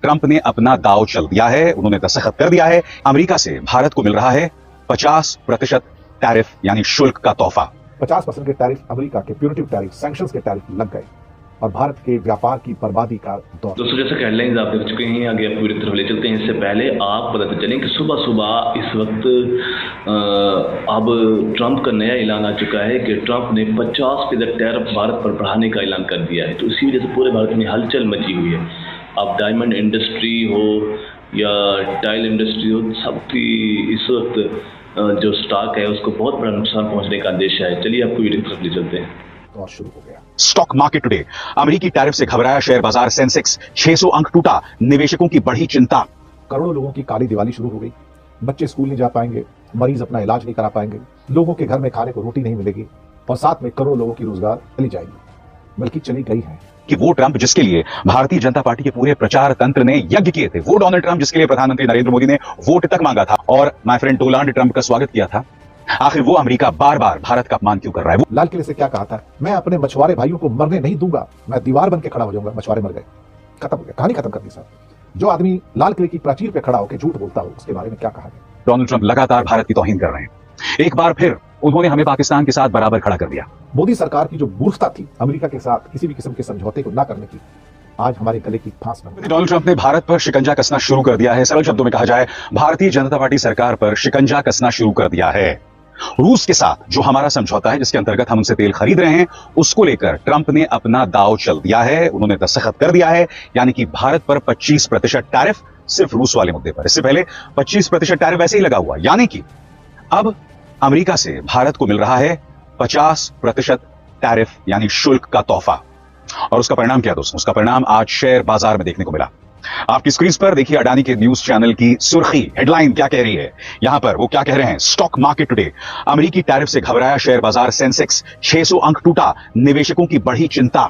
Trump ने अपना दांव चल दिया है, उन्होंने दस्तखत कर दिया है। अमेरिका से भारत को मिल रहा है 50% टैरिफ यानी शुल्क का तोहफा। 50% के टैरिफ अमेरिका के प्यूरिटिव टैरिफ, सैंक्शंस के टैरिफ लग गए और भारत के व्यापार की बर्बादी का दौर। दोस्तों, जैसा कि हेडलाइंस आप देख चुके हैं, आगे आप वीडियो की तरफ ले चलते हैं। इससे पहले आप बताते चलें कि सुबह सुबह इस वक्त अब ट्रंप का नया ऐलान आ चुका है कि ट्रंप ने 50% टैरिफ भारत पर बढ़ाने का ऐलान कर दिया है। तो इसी वजह से पूरे भारत में हलचल मची हुई है। अब डायमंड इंडस्ट्री हो या टाइल इंडस्ट्री हो, सबकी इस वक्त जो स्टॉक है उसको बहुत बड़ा नुकसान पहुंचने का अंदेशा है। चलिए आपको वीडियो की तरफ ले चलते हैं। और शुरू हो गया स्टॉक मार्केट टुडे। अमेरिकी टैरिफ से घबराया शेयर बाजार, सेंसेक्स 600 अंक टूटा, निवेशकों की बढ़ी चिंता। करोड़ों लोगों की काली दिवाली शुरू हो गई। बच्चे स्कूल नहीं जा पाएंगे, मरीज अपना इलाज नहीं करा पाएंगे, लोगों के घर में खाने को रोटी नहीं मिलेगी और साथ में करोड़ों लोगों की रोजगार चली जाएगी, बल्कि चली गई है। कि वो ट्रंप जिसके लिए भारतीय जनता पार्टी के पूरे प्रचार तंत्र ने यज्ञ किए थे, वो डोनाल्ड ट्रंप जिसके लिए प्रधानमंत्री नरेंद्र मोदी ने वोट तक मांगा था और माय फ्रेंड डोनाल्ड ट्रंप का स्वागत किया था, आखिर वो अमेरिका बार बार भारत का अपमान क्यों कर रहा है? लाल किले से क्या कहा था, मैं अपने मछुआरे भाइयों को मरने नहीं दूंगा, मैं दीवार बन के खड़ा हो जाऊंगा। मछुआरे मर गए, खत्म हो गया, कहानी खत्म कर दी साहब। जो आदमी लाल किले की प्राचीर पे खड़ा होकर झूठ बोलता हो, उसके बारे में क्या कहा है? डोनाल्ड ट्रंप लगातार भारत की तौहीन कर रहे हैं। एक बार फिर उन्होंने हमें पाकिस्तान के साथ बराबर खड़ा कर दिया। मोदी सरकार की जो मूर्खता थी अमेरिका के साथ किसी भी किस्म के समझौते को ना करने की, आज हमारे गले की फांस बन गई। डोनाल्ड ट्रंप ने भारत पर शिकंजा कसना शुरू कर दिया है। सरल शब्दों में कहा जाए, भारतीय जनता पार्टी सरकार पर शिकंजा कसना शुरू कर दिया है। रूस के साथ जो हमारा समझौता है, जिसके अंतर्गत हम उनसे तेल खरीद रहे हैं, उसको लेकर ट्रंप ने अपना दांव चल दिया है, उन्होंने दस्तखत कर दिया है। यानी कि भारत पर 25% टैरिफ सिर्फ रूस वाले मुद्दे पर। इससे पहले 25% टैरिफ वैसे ही लगा हुआ, यानी कि अब अमेरिका से भारत को मिल रहा है 50% टैरिफ यानी शुल्क का तोहफा। और उसका परिणाम क्या दोस्तों? उसका परिणाम आज शेयर बाजार में देखने को मिला। आपकी स्क्रीन पर देखिए अडानी के न्यूज चैनल की सुर्खी, हेडलाइन क्या कह रही है। यहां पर वो क्या कह रहे हैं, स्टॉक मार्केट टुडे। अमेरिकी टैरिफ से घबराया शेयर बाजार, सेंसेक्स 600 अंक टूटा, निवेशकों की बढ़ी चिंता।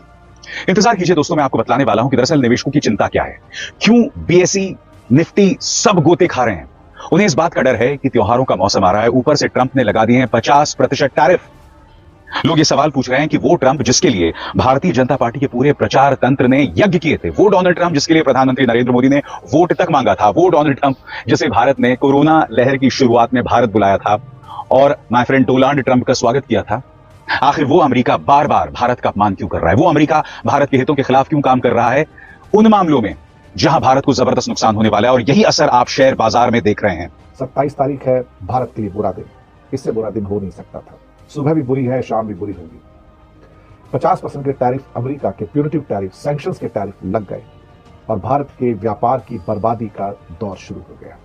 इंतजार कीजिए दोस्तों, मैं आपको बतलाने वाला हूं कि दरअसल निवेशकों की चिंता क्या है, क्यों बीएसई निफ्टी सब गोते खा रहे हैं। उन्हें इस बात का डर है कि त्योहारों का मौसम आ रहा है, ऊपर से ट्रंप ने लगा दिए हैं 50% टैरिफ। लोग ये सवाल पूछ रहे हैं कि वो ट्रंप जिसके लिए भारतीय जनता पार्टी के पूरे प्रचार तंत्र ने यज्ञ किए थे, वो डोनाल्ड ट्रंप जिसके लिए प्रधानमंत्री नरेंद्र मोदी ने वोट तक मांगा था, वो डोनाल्ड ट्रंप जिसे भारत ने कोरोना लहर की शुरुआत में भारत बुलाया था और माय फ्रेंड डोनाल्ड ट्रंप का स्वागत किया था, आखिर वो अमेरिका बार बार भारत का अपमान क्यों कर रहा है? वो अमेरिका भारत के हितों के खिलाफ क्यों काम कर रहा है उन मामलों में जहां भारत को जबरदस्त नुकसान होने वाला है? और यही असर आप शेयर बाजार में देख रहे हैं। 27 तारीख है भारत के लिए बुरा दिन, इससे बुरा दिन हो नहीं सकता था। सुबह भी बुरी है, शाम भी बुरी होगी। 50% के टैरिफ अमेरिका के प्यूरिटिव टैरिफ, सैंक्शंस के टैरिफ लग गए और भारत के व्यापार की बर्बादी का दौर शुरू हो गया।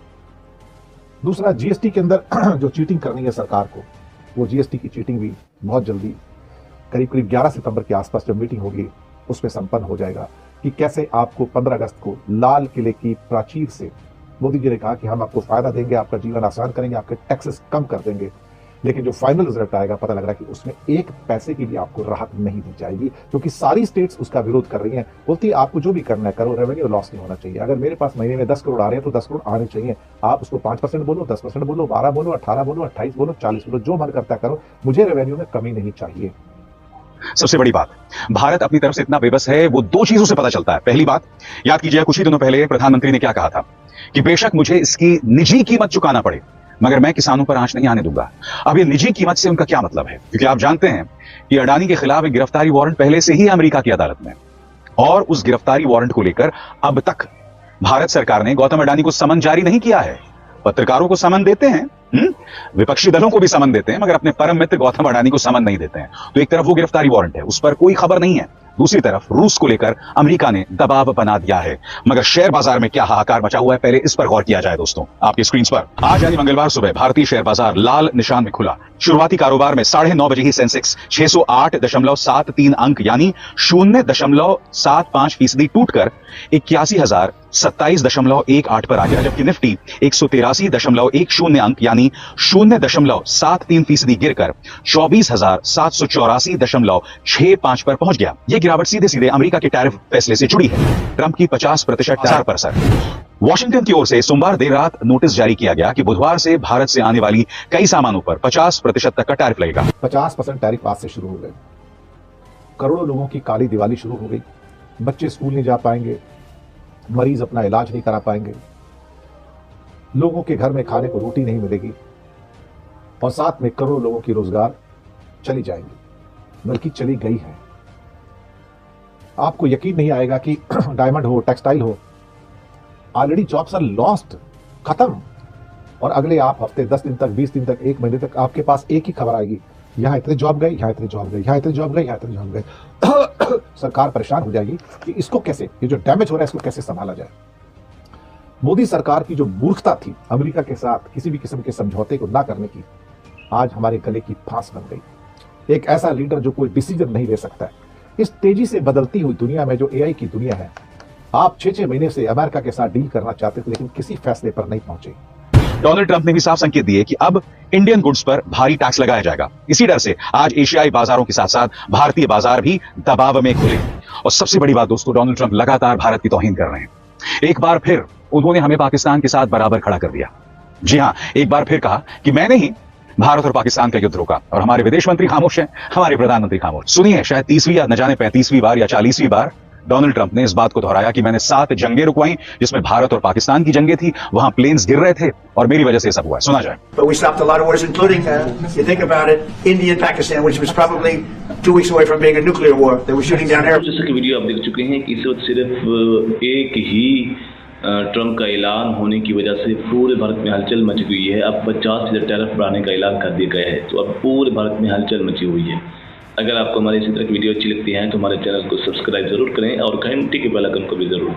दूसरा, जीएसटी के अंदर जो चीटिंग करनी है सरकार को, वो जीएसटी की चीटिंग भी बहुत जल्दी करीब करीब 11 सितंबर के आसपास जब मीटिंग होगी उसमें संपन्न हो जाएगा कि कैसे आपको 15 अगस्त को लाल किले की प्राचीर से मोदी जी ने कहा कि हम आपको फायदा देंगे, आपका जीवन आसान करेंगे, आपके टैक्सेस कम कर देंगे। लेकिन जो फाइनल रिजल्ट आएगा पता लग रहा है कि उसमें एक पैसे की भी आपको राहत नहीं दी जाएगी, क्योंकि सारी स्टेट्स उसका विरोध कर रही हैं। बोलती है आपको जो भी करना है करो, रेवेन्यू लॉस नहीं होना चाहिए। अगर मेरे पास महीने में 10 करोड़ आ रहे हैं तो 10 करोड़ आने चाहिए। आप उसको 5% बोलो, 10% बोलो, 12 बोलो, 18 बोलो, 28 बोलो, 40 बोलो, जो मन करता है करो, मुझे रेवेन्यू में कमी नहीं चाहिए। सबसे बड़ी बात, भारत अपनी तरफ से इतना बेबस है, वो दो चीजों से पता चलता है। पहली बात, याद कीजिए कुछ ही दिनों पहले प्रधानमंत्री ने क्या कहा था कि बेशक मुझे इसकी निजी कीमत चुकाना पड़े, मगर मैं किसानों पर आंच नहीं आने दूंगा। अब ये निजी कीमत से उनका क्या मतलब है? क्योंकि आप जानते हैं कि अडानी के खिलाफ एक गिरफ्तारी वारंट पहले से ही अमेरिका की अदालत में, और उस गिरफ्तारी वारंट को लेकर अब तक भारत सरकार ने गौतम अडानी को समन जारी नहीं किया है। पत्रकारों को समन देते हैं, विपक्षी दलों को भी समन देते हैं, मगर अपने परम मित्र गौतम अडानी को समन नहीं देते हैं। तो एक तरफ वो गिरफ्तारी वारंट है, उस पर कोई खबर नहीं है, दूसरी तरफ रूस को लेकर अमेरिका ने दबाव बना दिया है। मगर शेयर बाजार में क्या हाहाकार मचा हुआ है, पहले इस पर गौर किया जाए दोस्तों। आपकी स्क्रीन पर आज यानी मंगलवार सुबह भारतीय शेयर बाजार लाल निशान में खुला। शुरुआती कारोबार में 9:30 बजे ही सेंसेक्स 608.73 अंक यानी 0.75% टूटकर 81,027.18 पर आ गया, जबकि निफ्टी 183.10 अंक यानी 0.73% गिरकर 24,784.65 पर पहुंच गया। यह गिरावट सीधे सीधे अमेरिका के टैरिफ फैसले से जुड़ी है। ट्रंप की 50% टैरिफ पर असर। वॉशिंगटन की ओर से सोमवार देर रात नोटिस जारी किया गया कि बुधवार से भारत से आने वाली कई सामानों पर 50% तक का टैरिफ लगेगा। 50% टैरिफ आज से शुरू हो गए। करोड़ों लोगों की काली दिवाली शुरू हो गई। बच्चे स्कूल नहीं जा पाएंगे, मरीज अपना इलाज नहीं करा पाएंगे, लोगों के घर में खाने को रोटी नहीं मिलेगी और साथ में करोड़ों लोगों की रोजगार चली जाएंगी, बल्कि चली गई है। आपको यकीन नहीं आएगा कि डायमंड हो, टेक्सटाइल हो, ऑलरेडी जॉब्स आर लॉस्ट, खत्म। और अगले आप हफ्ते 10 दिन तक, 20 दिन तक, 1 महीने तक आपके पास एक ही खबर आएगी, यहां इतने जॉब गए, यहां इतने जॉब गए, यहां इतने जॉब गए, यहां इतने जॉब गए। सरकार परेशान हो जाएगी कि इसको कैसे, ये जो डैमेज हो रहा है इसको कैसे संभाला जाए। मोदी सरकार की जो मूर्खता थी अमेरिका के साथ किसी भी किस्म के समझौते को ना करने की, आज हमारे गले की फांस बन गई। एक ऐसा लीडर जो कोई डिसीजन नहीं ले सकता है। इस तेजी से बदलती हुई दुनिया में जो एआई की दुनिया है, आप 6-6 महीने से अमेरिका के साथ डील करना चाहते थे लेकिन किसी फैसले पर नहीं पहुंचे। डोनाल्ड ट्रंप ने भी साफ संकेत दिए कि अब इंडियन गुड्स पर भारी टैक्स लगाया जाएगा। इसी डर से आज एशियाई बाजारों के साथ साथ भारतीय बाजार भी दबाव में खुले। और सबसे बड़ी बात दोस्तों, डोनाल्ड ट्रंप लगातार भारत की तौहीन कर रहे हैं। एक बार फिर उन्होंने हमें पाकिस्तान के साथ बराबर खड़ा कर दिया। जी हां, एक बार फिर कहा कि मैं नहीं, भारत और पाकिस्तान का युद्ध रोका। और हमारे विदेश मंत्री खामोश हैं, हमारे प्रधानमंत्री खामोश। सुनिए, शायद 30वीं या न जाने 35वीं बार या 40वीं बार डोनाल्ड ट्रंप ने इस बात को दोहराया कि मैंने 7 जंगें रुकवाई जिसमें भारत और पाकिस्तान की जंगें थी, वहां प्लेन्स गिर रहे थे और मेरी वजह से सब हुआ है। सुना जाए। But we stopped a lot of wars, including, you think about it, India and Pakistan, which was probably 2 weeks away from being a nuclear war. They were shooting down air. जैसा कि वीडियो आप देख चुके हैं कि इस वक्त सिर्फ एक ही ट्रंप का ऐलान होने की वजह से पूरे भारत में हलचल मच गई है। अब 50% टैरिफ बढ़ाने का ऐलान कर दिया गया है, तो अब पूरे भारत में हलचल मची हुई है। अगर आपको हमारी इसी तरह की वीडियो अच्छी लगती है तो हमारे चैनल को सब्सक्राइब जरूर करें और घंटी के बेल आइकन को भी जरूर